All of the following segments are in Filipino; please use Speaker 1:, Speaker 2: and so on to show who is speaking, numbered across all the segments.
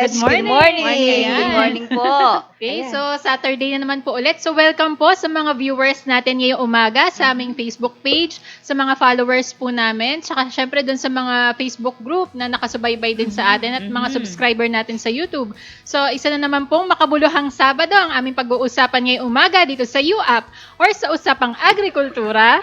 Speaker 1: Yes, good morning.
Speaker 2: Ayan.
Speaker 1: Good morning po.
Speaker 2: Okay,
Speaker 1: Ayan.
Speaker 2: so Saturday na naman po ulit. So welcome po sa mga viewers natin ngayong umaga sa aming Facebook page, sa mga followers po namin, tsaka syempre dun sa mga Facebook group na nakasubaybay din sa atin at mga subscriber natin sa YouTube. So isa na naman pong makabuluhang Sabado ang aming pag-uusapan ngayong umaga dito sa UAP or sa usapang agrikultura.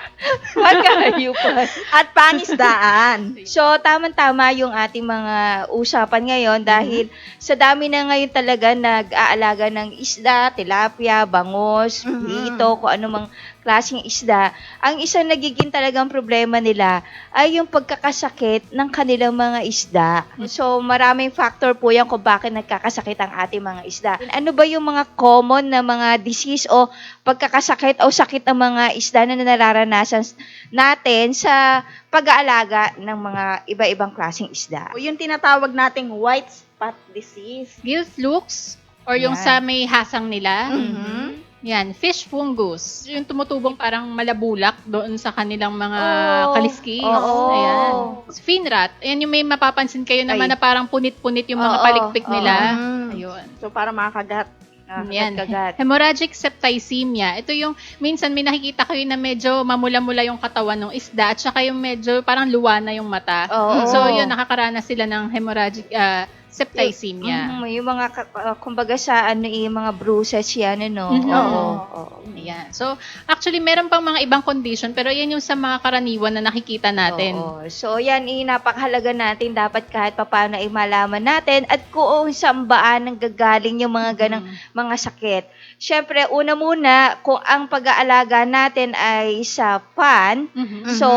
Speaker 1: Pagkakayupan.
Speaker 3: At panisdaan.
Speaker 1: So, tamang-tama yung ating mga usapan ngayon dahil sa dami na ngayon talaga nag-aalaga ng isda, tilapia, bangos, hito, kung anumang klaseng isda. Ang isang nagiging talagang problema nila ay yung pagkakasakit ng kanilang mga isda. So, maraming factor po yan kung bakit nagkakasakit ang ating mga isda. Ano ba yung mga common na mga disease o pagkakasakit o sakit ng mga isda na nararanasan natin sa pag-aalaga ng mga iba-ibang klaseng isda?
Speaker 3: O yung tinatawag nating white spot disease.
Speaker 2: Gill flukes or yung
Speaker 1: Yan.
Speaker 2: sa may hasang nila.
Speaker 3: Mhm.
Speaker 2: Yan, fish fungus. Yung tumutubong parang malabulak doon sa kanilang mga
Speaker 1: Oo.
Speaker 2: kaliskis.
Speaker 1: Oo.
Speaker 2: Ayan. Fin rat. Ayan yung may mapapansin kayo naman
Speaker 3: Ay.
Speaker 2: na parang punit-punit yung mga
Speaker 1: Oo.
Speaker 2: palikpik nila.
Speaker 3: Mhm.
Speaker 2: Ayun.
Speaker 3: So, para makakagat.
Speaker 2: Yan.
Speaker 1: Kagat.
Speaker 2: Hemorrhagic septicemia. Ito yung, minsan may nakikita kayo na medyo mamula-mula yung katawan ng isda at saka yung medyo parang luwa na yung mata.
Speaker 1: Oo.
Speaker 2: So, yun, nakakaranas sila ng hemorrhagic septicemia.
Speaker 1: Yung mga, kumbaga sa yung mga bruises yan, ano?
Speaker 2: Mhm.
Speaker 1: Oo. Oo.
Speaker 2: Ayan. So, actually, meron pang mga ibang condition, pero yan yung sa mga karaniwan na nakikita natin.
Speaker 1: Oo. So, yan, napakahalaga natin dapat kahit papaano ay malaman natin at kung saan baan ang gagaling yung mga ganang mga sakit. Siyempre, una muna, kung ang pag-aalaga natin ay sa pan,
Speaker 2: Mhm.
Speaker 1: so,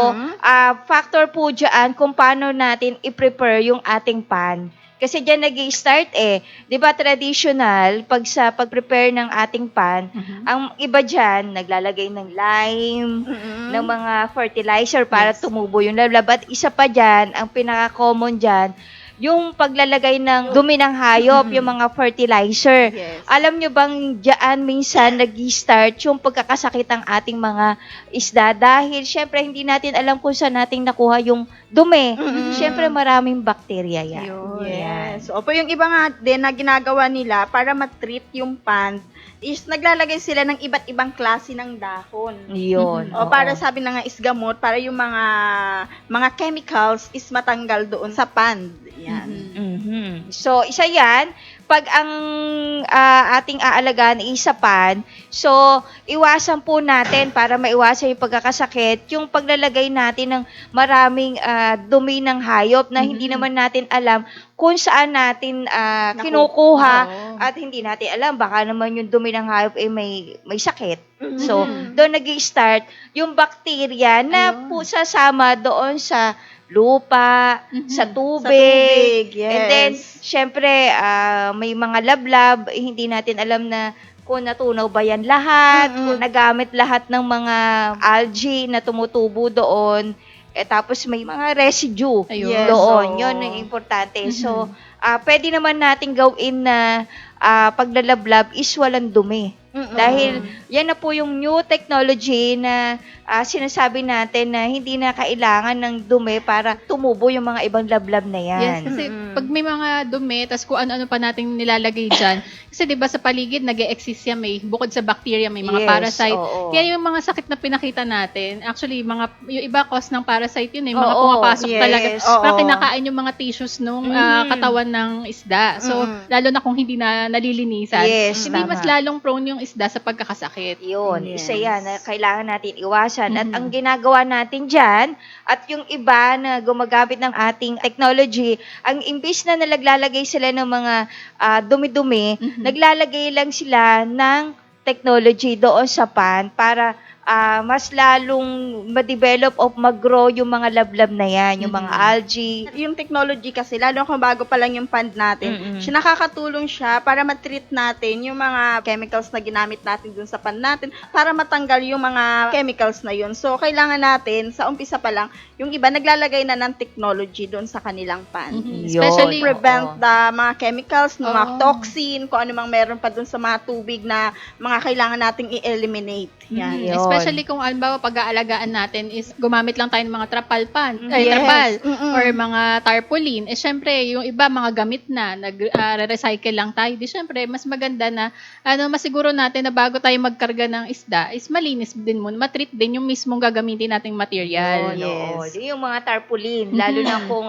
Speaker 1: factor po dyan kung paano natin i-prepare yung ating pan. Kasi dyan nag-i-start di ba traditional, pag sa pag-prepare ng ating pan,
Speaker 2: Mhm.
Speaker 1: ang iba dyan, naglalagay ng lime, ng mga fertilizer para
Speaker 2: Yes.
Speaker 1: tumubo yung lablab. At isa pa dyan, ang pinaka-common dyan, yung paglalagay ng dumi ng hayop, yung mga fertilizer.
Speaker 3: Yes.
Speaker 1: Alam nyo bang dyan minsan nag-start yung pagkakasakit ng ating mga isda dahil syempre hindi natin alam kung saan natin nakuha yung dumi. Syempre maraming bakterya yan.
Speaker 2: Ayun.
Speaker 3: Yes. Opo, yung iba nga din na ginagawa nila para matreat yung pond is naglalagay sila ng iba't ibang klase ng dahon.
Speaker 1: Yun.
Speaker 3: O para sabi na nga is gamot para yung mga chemicals is matanggal doon sa pond. Yan.
Speaker 1: Mhm. So, isa yan. Pag ang ating aalagaan ay isa pan, so, iwasan po natin para maiwasan yung pagkakasakit, yung paglalagay natin ng maraming dumi ng hayop na hindi naman natin alam kung saan natin kinukuha
Speaker 3: Oo.
Speaker 1: at hindi natin alam. Baka naman yung dumi ng hayop ay may sakit. So, doon nag-i-start yung bakterya na po sasama doon sa lupa, sa
Speaker 3: Sa
Speaker 1: tubig.
Speaker 3: tubig, yes.
Speaker 1: And then, syempre, may mga lablab, hindi natin alam na kung natunaw ba yan lahat, kung nagamit lahat ng mga algae na tumutubo doon. Tapos may mga residue
Speaker 2: Ayun.
Speaker 3: Yes,
Speaker 1: doon.
Speaker 3: oo.
Speaker 1: Yun ang importante. So, pwede naman natin gawin na paglalablab is walang dumi. Dahil yan na po yung new technology na sinasabi natin na hindi na kailangan ng dumi para tumubo yung mga ibang lablab na yan.
Speaker 2: Yes, kasi pag may mga dumi, tas kung ano-ano pa natin nilalagay dyan, kasi di ba sa paligid, nag-e-exist yan, may, bukod sa bacteria, may mga
Speaker 1: Yes,
Speaker 2: parasite.
Speaker 1: oo.
Speaker 2: Kaya yung mga sakit na pinakita natin, actually, yung iba cause ng parasite yun, mga
Speaker 1: Oo,
Speaker 2: pumapasok
Speaker 3: yes,
Speaker 2: talaga.
Speaker 3: oo.
Speaker 2: Parang kinakain yung mga tissues nung katawan ng isda. So, lalo na kung hindi na nalilinisan,
Speaker 1: Yes,
Speaker 2: hindi
Speaker 1: tama.
Speaker 2: mas lalong prone yung isda sa pagkakasakit.
Speaker 1: Yun,
Speaker 3: Yes.
Speaker 1: isa yan na kailangan natin iwasan. At ang ginagawa natin dyan, at yung iba na gumagamit ng ating technology, ang imbis na naglalagay sila ng mga dumi-dumi, naglalagay lang sila ng technology doon sa pan para mas lalong ma-develop o mag-grow yung mga lablab na yan, yung mga algae.
Speaker 3: Yung technology kasi, lalo kung bago pa lang yung pond natin, nakakatulong siya para matreat natin yung mga chemicals na ginamit natin dun sa pond natin para matanggal yung mga chemicals na yun. So, kailangan natin, sa umpisa pa lang, yung iba naglalagay na ng technology dun sa kanilang pond.
Speaker 2: Especially,
Speaker 1: Yun.
Speaker 3: Prevent the mga chemicals, mga
Speaker 2: Oo.
Speaker 3: toxin, kung ano mang meron pa dun sa mga tubig na mga kailangan nating i-eliminate. Yan.
Speaker 1: Yun.
Speaker 2: Especially kung alimbawa pag-aalagaan natin is gumamit lang tayo ng mga trapal pan,
Speaker 3: Yes.
Speaker 2: trapal
Speaker 3: Mm-mm.
Speaker 2: or mga tarpaulin. Syempre, yung iba mga gamit na nag-recycle lang tayo. Di syempre, mas maganda na masiguro natin na bago tayo magkarga ng isda is malinis din muna, matreat din yung mismong gagamitin nating material.
Speaker 1: Oo,
Speaker 3: Yes.
Speaker 1: yung mga tarpaulin, lalo na kung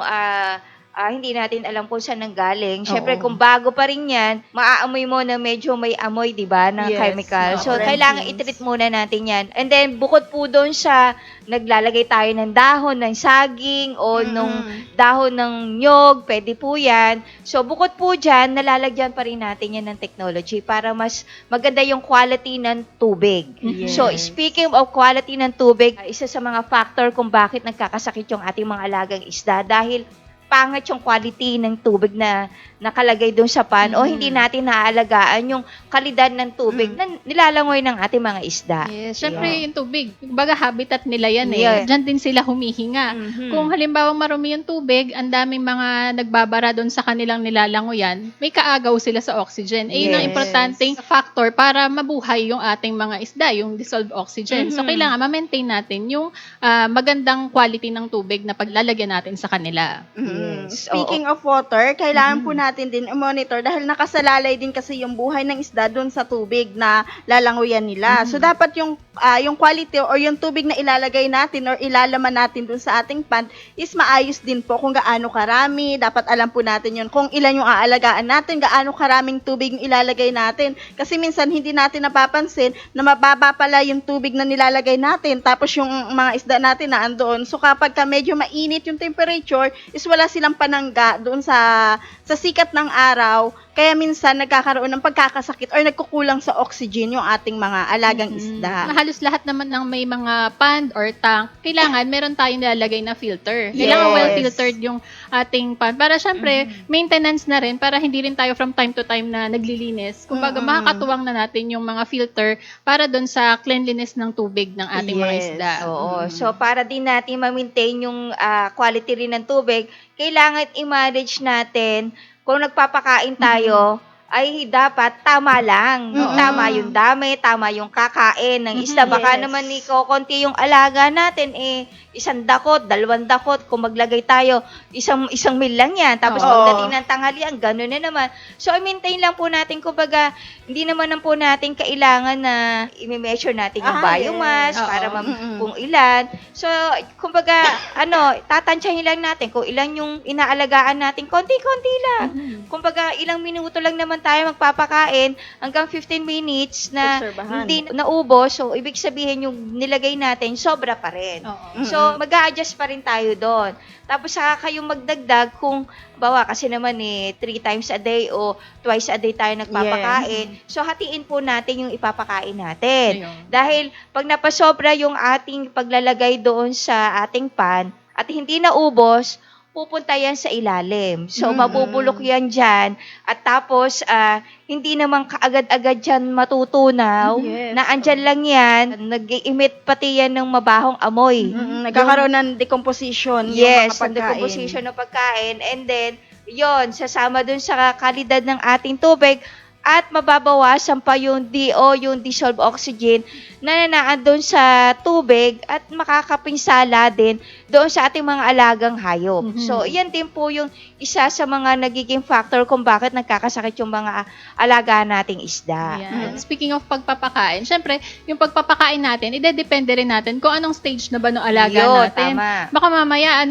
Speaker 1: hindi natin alam kung saan nanggaling. Siyempre,
Speaker 2: Oo.
Speaker 1: kung bago pa rin yan, maaamoy mo na medyo may amoy, di ba, ng
Speaker 3: Yes,
Speaker 1: chemical.
Speaker 3: mga
Speaker 1: So,
Speaker 3: orange
Speaker 1: kailangan
Speaker 3: things.
Speaker 1: i-treat muna natin yan. And then, bukod po doon sa naglalagay tayo ng dahon, ng saging, o nung dahon ng nyog, pwede po yan. So, bukod po dyan, nalalagyan pa rin natin yan ng technology para mas maganda yung quality ng tubig.
Speaker 3: Yes.
Speaker 1: So, speaking of quality ng tubig, isa sa mga factor kung bakit nagkakasakit yung ating mga alagang isda dahil pangit yung quality ng tubig na nakalagay doon sa pan o hindi natin naaalagaan yung kalidad ng tubig na nilalangoy ng ating mga isda.
Speaker 2: Yes, syempre yung tubig, baga habitat nila yan
Speaker 1: Yeah.
Speaker 2: Diyan din sila humihinga. Kung halimbawa marumi yung tubig, ang daming mga nagbabara doon sa kanilang nilalangoyan, may kaagaw sila sa oxygen. Yun ang
Speaker 1: Yes.
Speaker 2: importanteng factor para mabuhay yung ating mga isda, yung dissolved oxygen. So, kailangan ma-maintain natin yung magandang quality ng tubig na paglalagyan natin sa kanila.
Speaker 1: Yes.
Speaker 3: Speaking of water, kailangan po natin din i-monitor dahil nakasalalay din kasi yung buhay ng isda doon sa tubig na lalanguyan nila. So dapat yung quality or yung tubig na ilalagay natin or ilalaman natin doon sa ating pond is maayos din po kung gaano karami. Dapat alam po natin yun kung ilan yung aalagaan natin, gaano karaming tubig yung ilalagay natin. Kasi minsan hindi natin napapansin na mababa pala yung tubig na nilalagay natin tapos yung mga isda natin na andoon. So kapag medyo mainit yung temperature is wala silang panangga doon sa sikat ng araw, kaya minsan nagkakaroon ng pagkakasakit or nagkukulang sa oxygen yung ating mga alagang isda.
Speaker 2: Halos lahat naman ng may mga pond or tank, kailangan meron tayong nilalagay na filter. Kailangan
Speaker 3: Yes.
Speaker 2: well-filtered yung ating pond. Para syempre, maintenance na rin, para hindi rin tayo from time to time na naglilinis. Kumbaga, makakatuwang na natin yung mga filter para doon sa cleanliness ng tubig ng ating mga
Speaker 3: Yes.
Speaker 2: isda.
Speaker 1: Oo. So, para din natin ma-maintain yung quality rin ng tubig, kailangan i-manage natin kung nagpapakain tayo, ay dapat tama lang. Tama yung dami, tama yung kakain ng isda. Baka
Speaker 3: Yes.
Speaker 1: naman konti yung alaga natin, 1 dakot, 2 dakot, kung maglagay tayo, isang meal lang yan. Tapos
Speaker 3: Oo.
Speaker 1: pagdating ng tanghalian, gano'n na naman. So, i-maintain lang po natin, kumbaga, hindi naman po natin kailangan na i-measure natin yung biomass
Speaker 2: yes.
Speaker 1: para
Speaker 2: Oo.
Speaker 1: kung ilan. So, kumbaga, tatansyahin lang natin kung ilan yung inaalagaan natin, konti-konti lang. Kumbaga, ilang minuto lang naman tayo magpapakain hanggang 15 minutes na
Speaker 3: Obserbahan.
Speaker 1: hindi naubos. So, ibig sabihin yung nilagay natin, sobra pa rin.
Speaker 2: Oo.
Speaker 1: So, mag-a-adjust pa rin tayo doon. Tapos, saka kayong magdagdag kung, bawa kasi naman 3 times a day o twice a day tayo nagpapakain. So, hatiin po natin yung ipapakain natin.
Speaker 2: Ayun.
Speaker 1: Dahil, pag napasobra yung ating paglalagay doon sa ating pan at hindi naubos, pupunta yan sa ilalim. So, mabubulok yan dyan. At tapos, hindi naman kaagad-agad dyan matutunaw.
Speaker 3: Yes.
Speaker 1: Na andyan lang yan. Nag-i-emit pati yan ng mabahong amoy.
Speaker 3: Nagkakaroon ng decomposition yung
Speaker 1: Yes,
Speaker 3: mga
Speaker 1: ang
Speaker 3: pagkain.
Speaker 1: decomposition ng pagkain. And then, yon sasama dun sa kalidad ng ating tubig at mababawasan pa yung DO, yung dissolved oxygen na nanaan sa tubig at makakapinsala din doon sa ating mga alagang hayop. So, yan din po yung isa sa mga nagiging factor kung bakit nagkakasakit yung mga alaga nating isda.
Speaker 2: Ayan. Speaking of pagpapakain, syempre, yung pagpapakain natin, idedepende rin natin kung anong stage na ba ng alaga
Speaker 1: Yun,
Speaker 2: natin.
Speaker 1: tama.
Speaker 2: Baka mamaya,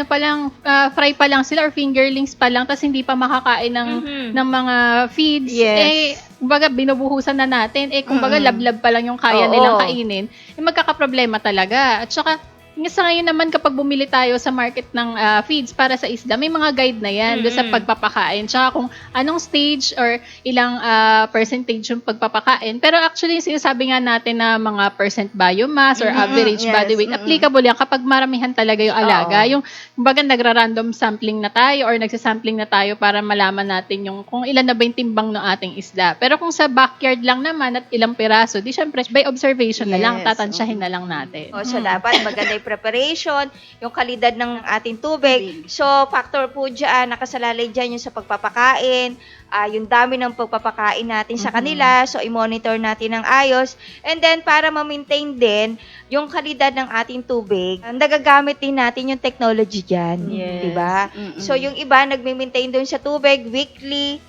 Speaker 2: fry pa lang sila or fingerlings pa lang, tapos hindi pa makakain ng mga feeds.
Speaker 3: Yes.
Speaker 2: Kumbaga, binubuhusan na natin. Kumbaga, lablab pa lang yung kaya
Speaker 1: Oo.
Speaker 2: nilang kainin. Magkakaproblema talaga. At saka, sa ngayon naman kapag bumili tayo sa market ng feeds para sa isda, may mga guide na yan doon sa pagpapakain. Tsaka kung anong stage or ilang percentage yung pagpapakain. Pero actually, sinasabi nga natin na mga percent biomass or average
Speaker 3: yes.
Speaker 2: body weight, applicable yan kapag maramihan talaga yung alaga. Yung, kumbaga, nagra-random sampling na tayo or nagsasampling na tayo para malaman natin yung kung ilan na ba yung timbang ng ating isda. Pero kung sa backyard lang naman at ilang piraso, di syempre, by observation na lang,
Speaker 3: Yes.
Speaker 2: tatansyahin na lang natin.
Speaker 1: So, dapat maganda yung preparation, yung kalidad ng ating tubig. So, factor po dyan, nakasalalay dyan yung sa pagpapakain, yung dami ng pagpapakain natin sa kanila, so i-monitor natin ng ayos. And then, para ma-maintain din yung kalidad ng ating tubig, nagagamit din natin yung technology dyan.
Speaker 3: Yes.
Speaker 1: Diba? So, yung iba, nagme-maintain doon sa tubig, weekly,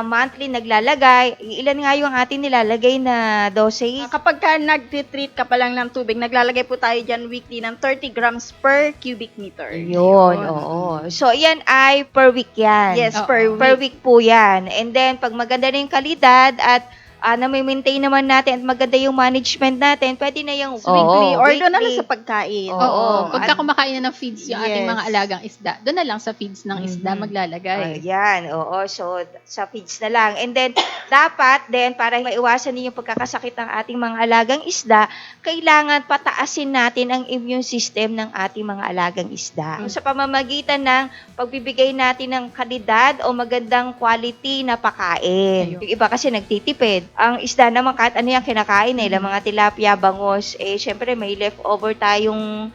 Speaker 1: monthly naglalagay. Ilan nga yung ating nilalagay na dosage?
Speaker 3: Kapag ka nag-treat ka pa lang ng tubig, naglalagay po tayo dyan weekly ng 30 grams per cubic meter.
Speaker 1: Yun, oo. So, yan ay per week yan.
Speaker 3: Yes,
Speaker 2: Oo.
Speaker 1: Per week po yan. And then, pag maganda na yung kalidad at na-maintain naman natin at maganda yung management natin, pwede na yung
Speaker 3: Weekly or doon na lang
Speaker 1: weekly.
Speaker 3: sa pagkain.
Speaker 2: Oo.
Speaker 1: Oo.
Speaker 2: Pagka kumakain na ng feeds yung ating
Speaker 3: Yes.
Speaker 2: mga alagang isda, doon na lang sa feeds ng isda maglalagay.
Speaker 1: Ayan, oo. So, sa feeds na lang. And then, dapat din, para maiwasan din yung pagkakasakit ng ating mga alagang isda, kailangan pataasin natin ang immune system ng ating mga alagang isda. Sa pamamagitan ng pagbibigay natin ng kalidad o magandang quality na pakain.
Speaker 2: Ayun.
Speaker 1: Yung iba kasi nagtitipid. Ang isda naman, kahit ano yung kinakain nila, mga tilapia, bangus, syempre may leftover tayong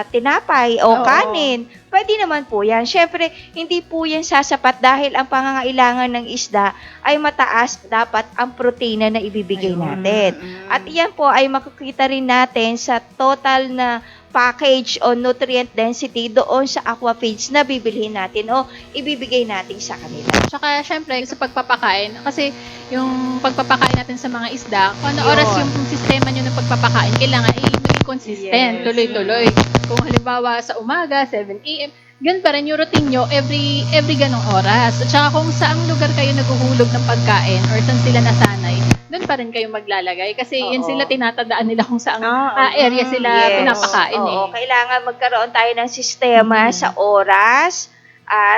Speaker 1: tinapay o
Speaker 3: Oo.
Speaker 1: kanin. Pwede naman po yan. Syempre, hindi po yan sasapat dahil ang pangangailangan ng isda ay mataas dapat ang protina na ibibigay natin. At iyan po ay makikita rin natin sa total na package o nutrient density doon sa aqua feeds na bibilhin natin o ibibigay natin sa kanila.
Speaker 2: Tsaka, syempre, sa pagpapakain, kasi yung pagpapakain natin sa mga isda, kung ano
Speaker 1: Yun.
Speaker 2: oras yung sistema nyo ng pagpapakain, kailangan maging consistent,
Speaker 3: Yes.
Speaker 2: tuloy-tuloy. Kung halimbawa sa umaga, 7 a.m., ganun pa rin yung routine nyo every ganong oras. At saka kung saang lugar kayo naguhulog ng pagkain or saan sila nasanay, doon pa rin kayo maglalagay. Kasi yan
Speaker 1: Oo.
Speaker 2: sila tinatadaan nila kung saang
Speaker 3: Ah,
Speaker 2: area sila
Speaker 1: Yes.
Speaker 2: pinapakain
Speaker 1: Oo, kailangan magkaroon tayo ng sistema sa oras,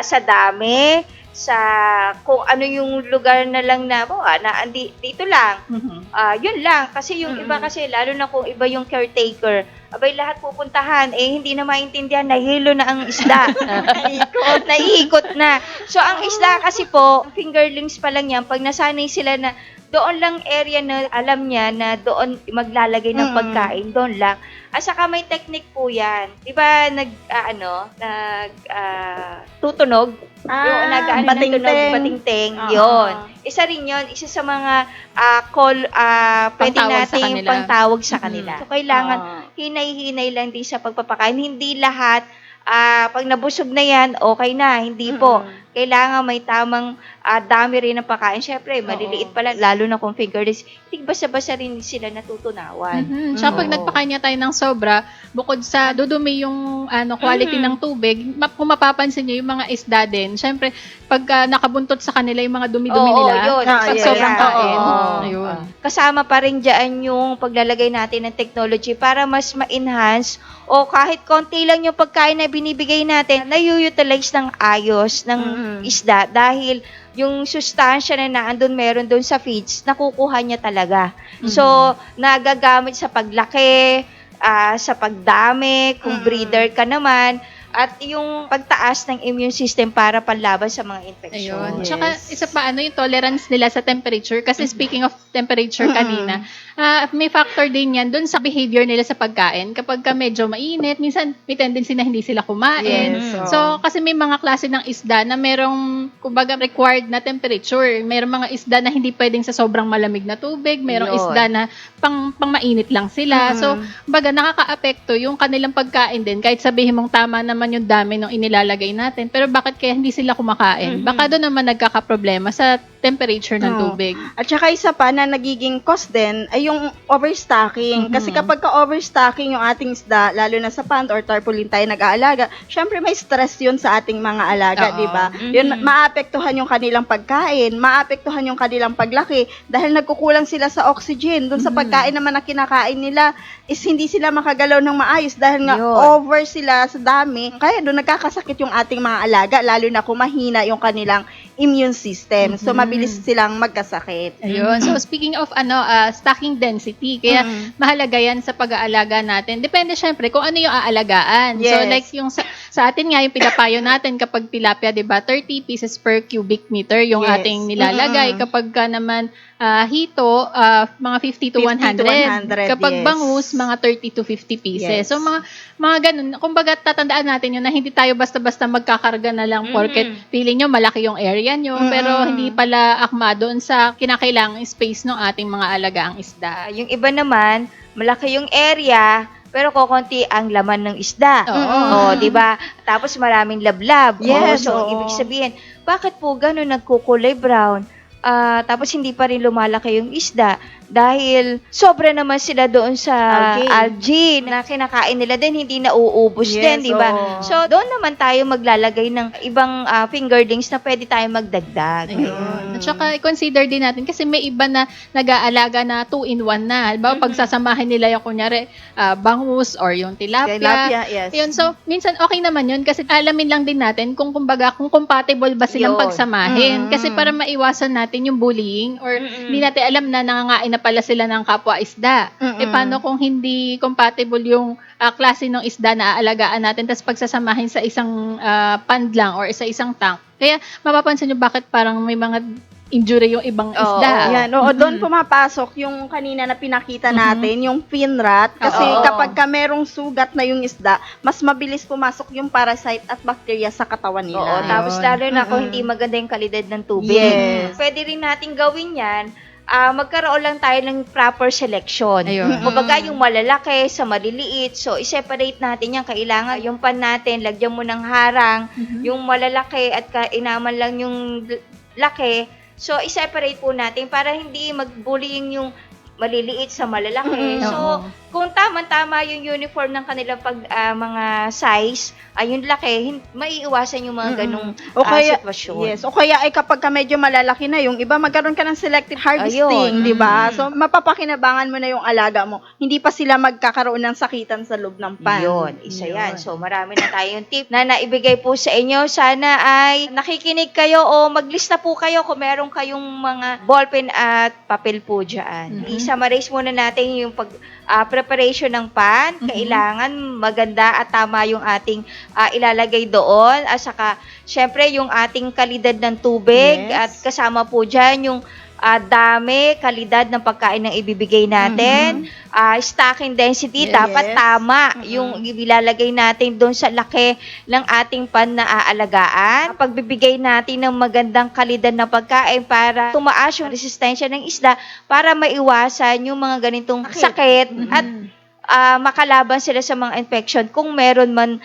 Speaker 1: sa dami, sa kung ano yung lugar na lang na, dito lang. Yun lang. Kasi yung iba kasi, lalo na kung iba yung caretaker, abay lahat pupuntahan, hindi na maintindihan, nahilo na ang isda. Naiikot na. So, ang isda kasi po, fingerlings pa lang yan, pag nasanay sila na doon lang area na alam niya na doon maglalagay ng pagkain, doon lang. At saka may technique po yan. Di ba, tutunog? Yung nag-ano ng tunog, batingteng, yun. Isa rin yun, isa sa mga pwede
Speaker 2: Pangtawag sa
Speaker 1: nating
Speaker 2: kanila.
Speaker 1: pangtawag sa kanila. So, kailangan hinay-hinay lang din sa pagpapakain. Hindi lahat, pag nabusog na yan, okay na. Hindi po. Kailangan may tamang dami rin ng pagkain. Syempre, maliliit pa lang, lalo na kung fingerless, hindi basta-basta rin sila natutunawan.
Speaker 2: Tsaka pag nagpakain niya tayo ng sobra, bukod sa dudumi yung quality ng tubig, kung mapapansin niyo yung mga isda din, syempre, pag nakabuntot sa kanila yung mga dumi-dumi
Speaker 1: Oo,
Speaker 2: nila,
Speaker 1: yun.
Speaker 2: pag
Speaker 3: Yes.
Speaker 2: sobrang kain,
Speaker 1: Oo.
Speaker 2: ayun.
Speaker 1: Kasama pa rin dyan yung paglalagay natin ng technology para mas ma-enhance o kahit konti lang yung pagkain na binibigay natin, na-utilize ng ayos ng isda dahil yung sustansya na naandun meron doon sa feeds, nakukuha niya talaga. So, nagagamit sa paglaki, sa pagdami, kung breeder ka naman, at yung pagtaas ng immune system para panlaban sa mga infection.
Speaker 2: Ayun. Tsaka, isa pa, yung tolerance nila sa temperature. Kasi speaking of temperature kanina, may factor din yan dun sa behavior nila sa pagkain. Kapag ka medyo mainit, minsan may tendency na hindi sila kumain.
Speaker 3: Yes,
Speaker 2: So, kasi may mga klase ng isda na merong, kumbaga, required na temperature. Merong mga isda na hindi pwedeng sa sobrang malamig na tubig. Merong
Speaker 1: Yun.
Speaker 2: isda na pang mainit lang sila. So, kumbaga, nakaka-apekto yung kanilang pagkain din. Kahit sabihin mong tama naman yung dami ng inilalagay natin. Pero bakit kaya hindi sila kumakain? Baka doon naman nagkakaproblema sa temperature ng tubig.
Speaker 3: At saka isa pa na nagiging cause din ay yung overstocking. Kasi kapag ka-overstocking yung ating isda, lalo na sa pond or tarpaulin tayo nag-aalaga, syempre may stress yun sa ating mga alaga,
Speaker 2: Oo.
Speaker 3: di ba? Yun, maapektuhan yung kanilang pagkain, maapektuhan yung kanilang paglaki dahil nagkukulang sila sa oxygen. Doon sa pagkain naman na kinakain nila is hindi sila makagalaw ng maayos dahil nga
Speaker 1: Yun.
Speaker 3: over sila sa dami. Kaya doon nagkakasakit yung ating mga alaga, lalo na kung mahina yung kanilang immune system. So, mabilis silang magkasakit.
Speaker 2: Ayun. So, speaking of stocking density, kaya mahalaga yan sa pag-aalaga natin. Depende syempre kung ano yung aalagaan. So,
Speaker 3: Yes.
Speaker 2: like yung sa sa atin nga, yung pinapayo natin kapag tilapia, di ba, 30 pieces per cubic meter yung
Speaker 3: Yes.
Speaker 2: ating nilalagay. Kapag ka naman hito, mga 50 to
Speaker 3: 50 to
Speaker 2: 100.
Speaker 3: 100,
Speaker 2: Kapag
Speaker 3: yes.
Speaker 2: bangus, mga 30 to 50 pieces.
Speaker 3: Yes.
Speaker 2: So, mga ganun. Kumbaga, tatandaan natin yun na hindi tayo basta-basta magkakarga na lang porket feeling nyo malaki yung area nyo, pero hindi pala akma doon sa kinakailangang space ng ating mga alagaang isda.
Speaker 1: Yung iba naman, malaki yung area, pero kokonti ang laman ng isda.
Speaker 2: Oo.
Speaker 1: 'Di ba? Tapos maraming lablab.
Speaker 3: Yes,
Speaker 1: So,
Speaker 3: oo.
Speaker 1: ibig sabihin, bakit po gano'n nagkukulay brown? Tapos hindi pa rin lumalaki yung isda dahil sobra naman sila doon sa algae na kinakain nila din, hindi nauubos
Speaker 3: Yes,
Speaker 1: din, di ba?
Speaker 3: oo.
Speaker 1: So, doon naman tayo maglalagay ng ibang fingerlings na pwede tayo magdagdag.
Speaker 2: Ayun. At saka, i-consider din natin kasi may iba na nag-aalaga na 2-in-1 na. Halimbawa, pagsasamahin nila yung kunyari, bangus or yung tilapia.
Speaker 3: Yes.
Speaker 2: Yun, so, minsan okay naman yun kasi alamin lang din natin kung kumbaga, kung compatible ba silang
Speaker 1: Yun.
Speaker 2: pagsamahin. Kasi para maiwasan natin yung bullying or hindi natin alam na nangangain na pala sila ng kapwa isda. Paano kung hindi compatible yung klase ng isda na aalagaan natin tapos pagsasamahin sa isang pond lang or sa isang tank. Kaya mapapansin nyo bakit parang may mga injury yung ibang isda.
Speaker 3: Yan, doon pumapasok yung kanina na pinakita natin, yung fin rot. Kasi kapag ka merong sugat na yung isda, mas mabilis pumasok yung parasite at bacteria sa katawan nila.
Speaker 1: Oo, tapos lalo na kung hindi maganda yung kalidad ng tubig.
Speaker 3: Yes.
Speaker 1: Pwede rin natin gawin yan, magkaroon lang tayo ng proper selection.
Speaker 2: Ayun.
Speaker 1: Kumbaga yung malalaki sa maliliit, so i-separate natin yan. Kailangan yung pan natin, lagyan mo ng harang, yung malalaki at kainaman lang yung laki. So i-separate po natin para hindi mag-bullying yung maliliit sa malalaki. So, kung tama-tama yung uniform ng kanilang mga size, yung laki, maiiwasan yung mga ganung sitwasyon.
Speaker 3: Yes, o kaya ay kapag ka medyo malalaki na yung iba, magkaroon ka ng selective harvesting,
Speaker 1: Ayun.
Speaker 3: di ba? So, mapapakinabangan mo na yung alaga mo. Hindi pa sila magkakaroon ng sakitan sa loob ng pan.
Speaker 1: Yun, isa yan. So, marami na tayong tip na naibigay po sa inyo. Sana ay nakikinig kayo o maglista po kayo kung meron kayong mga ballpen at papel po dyan. I-summarize muna natin yung preparation ng pan. Kailangan maganda at tama yung ating ilalagay doon. At saka, syempre, yung ating kalidad ng tubig.
Speaker 3: Yes.
Speaker 1: At kasama po dyan yung dami, kalidad ng pagkain ng ibibigay natin. Stocking density, dapat tama yung ilalagay natin doon sa laki ng ating pan na aalagaan. Pagbibigay natin ng magandang kalidad ng pagkain para tumaas yung resistensya ng isda para maiwasan yung mga ganitong sakit at makalaban sila sa mga infection kung meron man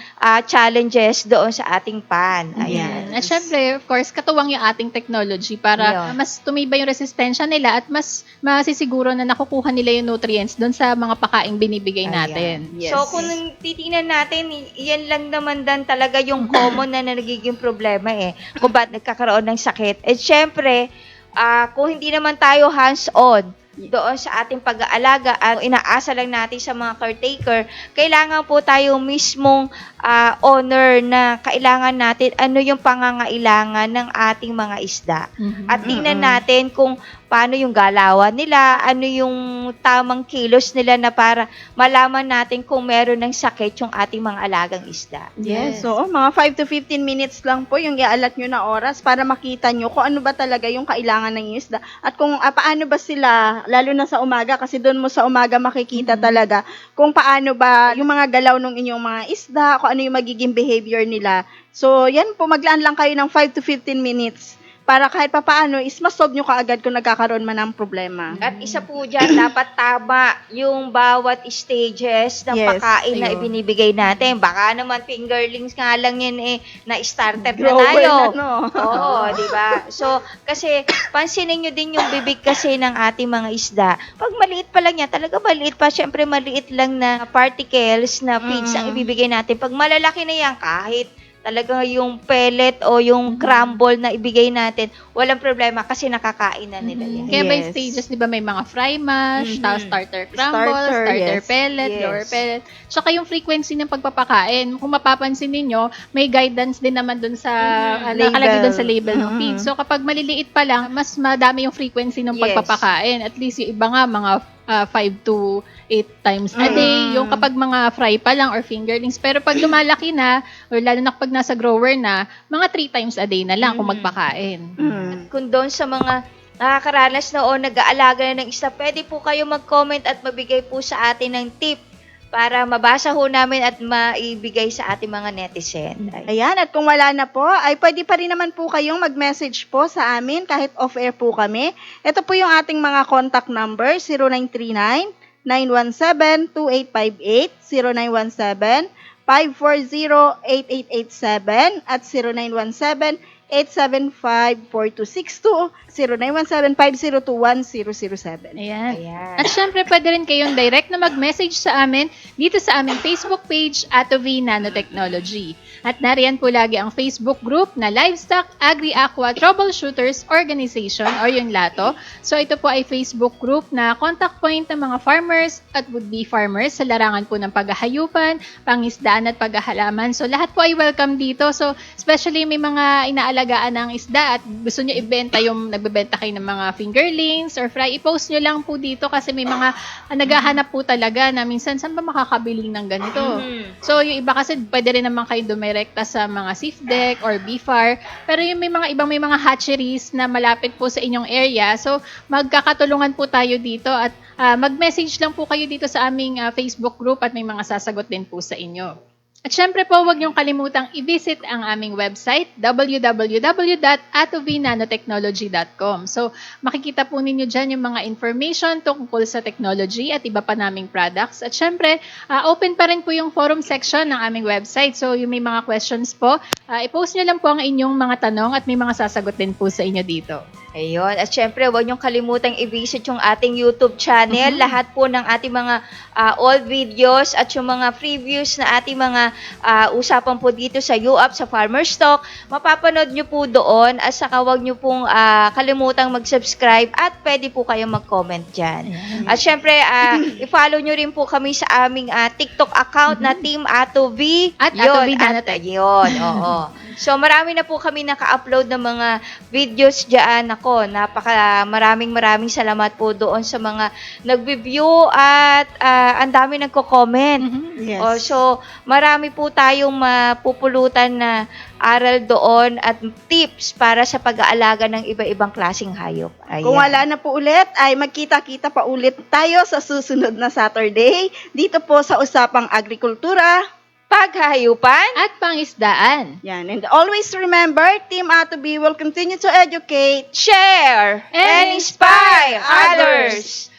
Speaker 1: challenges doon sa ating pan. Ayan.
Speaker 2: At syempre, of course, katuwang yung ating technology para mas tumibay yung resistensya nila at mas masisiguro na nakukuha nila yung nutrients doon sa mga pakaing binibigay natin.
Speaker 3: Yes.
Speaker 1: So, kung titingnan natin, yan lang naman dan talaga yung common na nagiging problema kung ba't nagkakaroon ng sakit. At syempre, kung hindi naman tayo hands-on doon sa ating pag-aalaga at inaasa lang natin sa mga caretaker, kailangan po tayo mismong owner na kailangan natin ano yung pangangailangan ng ating mga isda. At tingnan natin kung paano yung galawan nila, ano yung tamang kilos nila na para malaman natin kung meron ng sakit yung ating mga alagang isda.
Speaker 3: Yes, so mga 5 to 15 minutes lang po yung ialat nyo na oras para makita nyo kung ano ba talaga yung kailangan ng isda at kung paano ba sila, lalo na sa umaga kasi doon mo sa umaga makikita talaga kung paano ba yung mga galaw ng inyong mga isda, kung ano yung magiging behavior nila. So yan po, maglaan lang kayo ng 5 to 15 minutes para kahit papaano is masolve nyo kaagad kung nagkakaroon man ng problema.
Speaker 1: At isa po dyan, dapat tama yung bawat stages ng pagkain na ibinibigay natin. Baka naman fingerlings nga lang yan na starter na tayo. Oo, di ba? So, kasi pansinin nyo din yung bibig kasi ng ating mga isda. Pag maliit pa lang yan, talaga maliit pa, syempre maliit lang na particles na feeds ang ibibigay natin. Pag malalaki na yan, kahit talaga yung pellet o yung crumble na ibigay natin, walang problema kasi nakakain na nila yan.
Speaker 2: Kaya by stages, di ba, may mga fry mash, tapos starter crumble, starter pellet, lower pellet. Tsaka yung frequency ng pagpapakain. Kung mapapansin ninyo, may guidance din naman dun sa, nakalagay dun sa label ng feed. So kapag maliliit pa lang, mas madami yung frequency ng pagpapakain. At least yung iba nga, mga 5 to 8 times a day. Yung kapag mga fry pa lang or fingerlings. Pero pag lumalaki na, or lalo na kapag nasa grower na, mga 3 times a day na lang kung magpakain.
Speaker 1: Kung doon sa mga nakakaranas na o nag-aalaga na ng isda, pwede po kayo mag-comment at mabigay po sa atin ng tip para mabasa ho namin at maibigay sa ating mga netizen.
Speaker 3: Ayan, at kung wala na po, ay pwede pa rin naman po kayong mag-message po sa amin kahit off-air po kami. Ito po yung ating mga contact number, 0939-917-2858, 0917-540-8887, at 0917-875-4262, 0917-502-1007.
Speaker 2: Ayan.
Speaker 1: Ayan.
Speaker 2: At syempre, pwede rin kayong direct na mag-message sa amin dito sa aming Facebook page, Atovi Nanotechnology. At nariyan po lagi ang Facebook group na Livestock Agri-Aqua Troubleshooters Organization o yung LATO. So ito po ay Facebook group na contact point ng mga farmers at would-be farmers sa larangan po ng paghahayupan, pangisdaan at paghahalaman. So lahat po ay welcome dito. So especially may mga inaalagaan ng isda at gusto nyo ibenta yung nagbebenta kayo ng mga fingerlings or fry, i-post nyo lang po dito kasi may mga naghahanap po talaga na minsan saan ba makakabili ng ganito. So yung iba kasi pwede rin naman kayo dumirekta sa mga SIFDEC or BFAR, pero yung may mga hatcheries na malapit po sa inyong area, so magkakatulungan po tayo dito at mag-message lang po kayo dito sa aming Facebook group at may mga sasagot din po sa inyo. At syempre po, huwag niyong kalimutang i-visit ang aming website, www.atovinanotechnology.com. So, makikita po ninyo dyan yung mga information tungkol sa technology at iba pa naming products. At syempre, open pa rin po yung forum section ng aming website. So, yung may mga questions po, i-post nyo lang po ang inyong mga tanong at may mga sasagot din po sa inyo dito.
Speaker 1: Ayun. At syempre, huwag niyong kalimutang i-visit yung ating YouTube channel. Lahat po ng ating mga old videos at yung mga previews na ating mga usapan po dito sa UAP, sa Farmer's Talk, mapapanood nyo po doon. At saka huwag nyo pong kalimutang mag-subscribe at pwede po kayong mag-comment dyan. At syempre, i-follow nyo rin po kami sa aming TikTok account na Team Atovi.
Speaker 2: At Atovi Nanotech.
Speaker 1: Yun, oo. So, marami na po kami naka-upload ng mga videos dyan. Ako, maraming salamat po doon sa mga nag-view at ang dami nagko-comment.
Speaker 3: Yes.
Speaker 1: So, marami po tayong mapupulutan na aral doon at tips para sa pag-aalaga ng iba-ibang klaseng hayop. Ayan.
Speaker 3: Kung wala na po ulit, ay magkita-kita pa ulit tayo sa susunod na Saturday dito po sa Usapang Agrikultura,
Speaker 1: Paghahayupan
Speaker 2: At pangisdaan.
Speaker 3: Yan. And always remember, Team Atobi will continue to educate,
Speaker 1: share, and inspire others.